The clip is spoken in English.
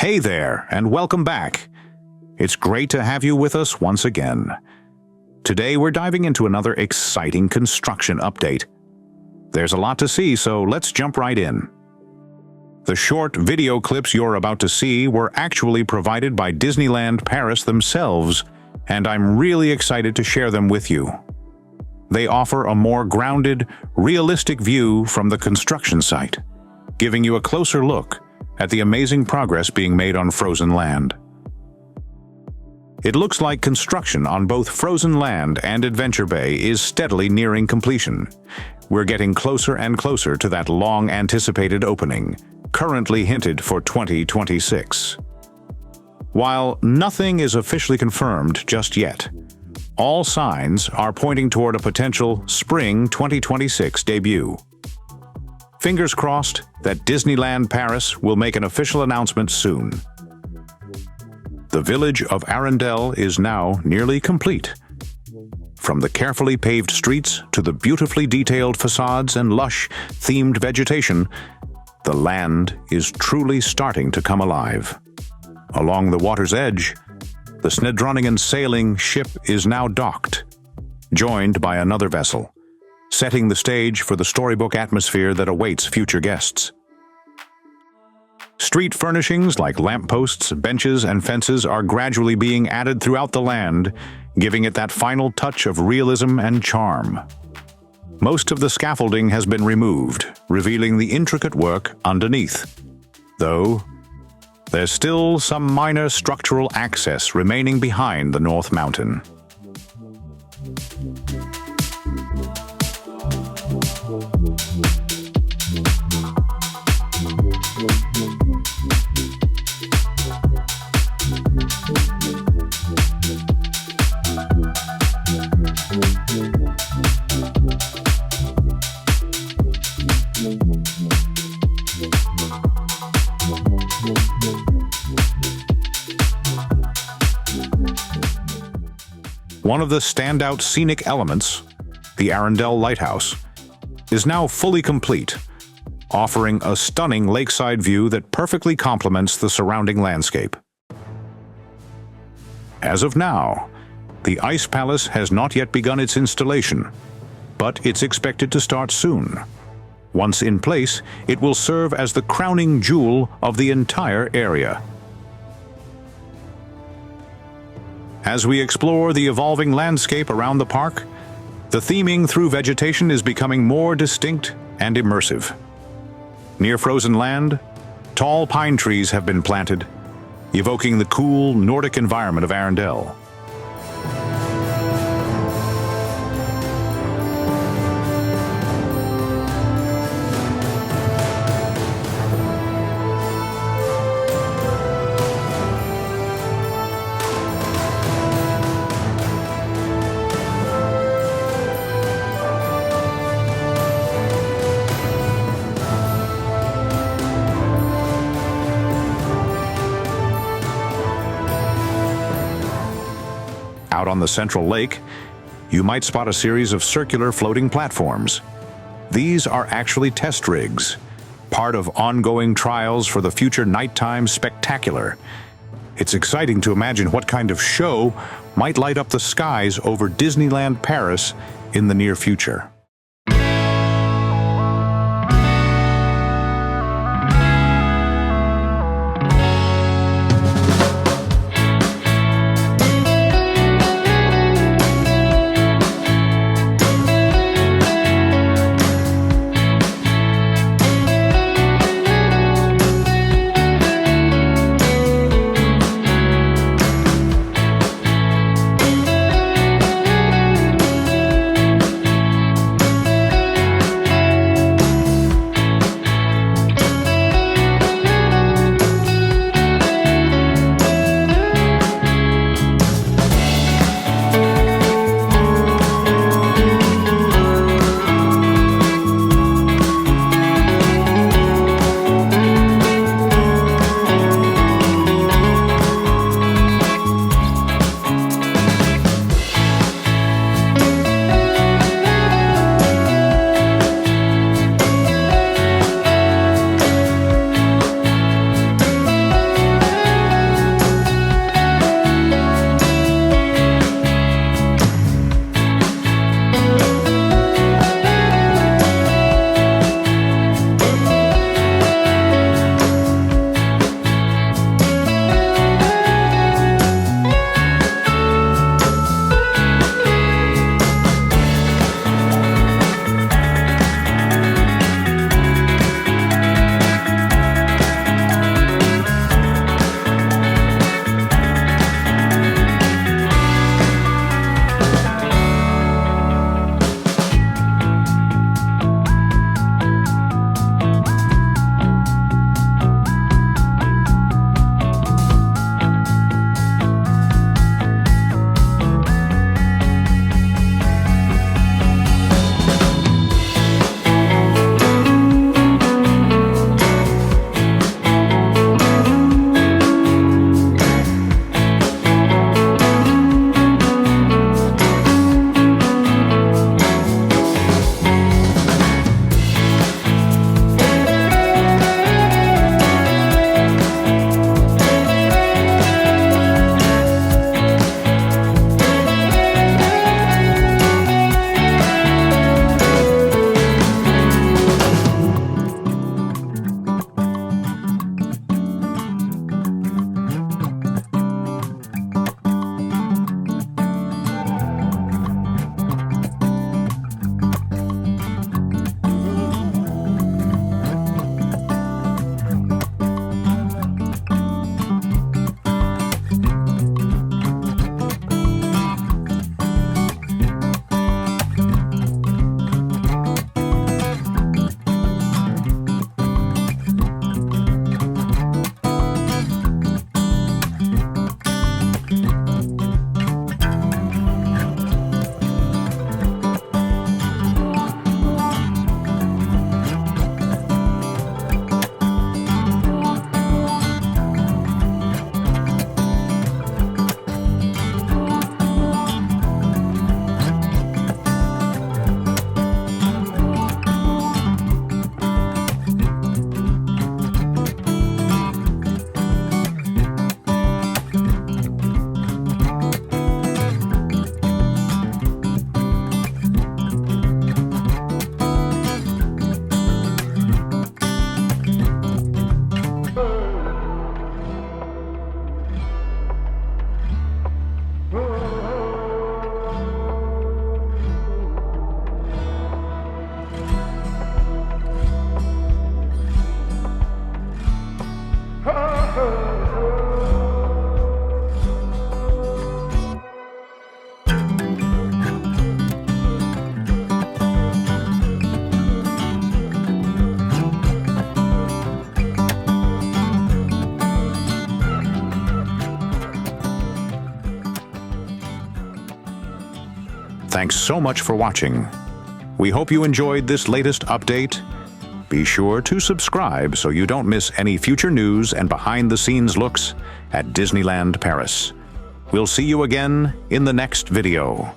Hey there, and welcome back. It's great to have you with us once again. Today we're diving into another exciting construction update. There's a lot to see, so let's jump right in. The short video clips you're about to see were actually provided by Disneyland Paris themselves, and I'm really excited to share them with you. They offer a more grounded, realistic view from the construction site, giving you a closer look at the amazing progress being made on frozen land. It looks like construction on both Frozen Land and Adventure Bay is steadily nearing completion. We're getting closer and closer to that long-anticipated opening, currently hinted for 2026. While nothing is officially confirmed just yet, all signs are pointing toward a potential spring 2026 debut. Fingers crossed that Disneyland Paris will make an official announcement soon. The village of Arendelle is now nearly complete. From the carefully paved streets to the beautifully detailed facades and lush, themed vegetation, the land is truly starting to come alive. Along the water's edge, the Snedronningen sailing ship is now docked, joined by another vessel, setting the stage for the storybook atmosphere that awaits future guests. Street furnishings like lampposts, benches, and fences are gradually being added throughout the land, giving it that final touch of realism and charm. Most of the scaffolding has been removed, revealing the intricate work underneath. Though, there's still some minor structural access remaining behind the North Mountain. One of the standout scenic elements, the Arendelle Lighthouse, is now fully complete, offering a stunning lakeside view that perfectly complements the surrounding landscape. As of now, the Ice Palace has not yet begun its installation, but it's expected to start soon. Once in place, it will serve as the crowning jewel of the entire area. As we explore the evolving landscape around the park, the theming through vegetation is becoming more distinct and immersive. Near Frozen Land, tall pine trees have been planted, evoking the cool Nordic environment of Arendelle. Out on the central lake, you might spot a series of circular floating platforms. These are actually test rigs, part of ongoing trials for the future nighttime spectacular. It's exciting to imagine what kind of show might light up the skies over Disneyland Paris in the near future. Thanks so much for watching. We hope you enjoyed this latest update. Be sure to subscribe so you don't miss any future news and behind-the-scenes looks at Disneyland Paris. We'll see you again in the next video.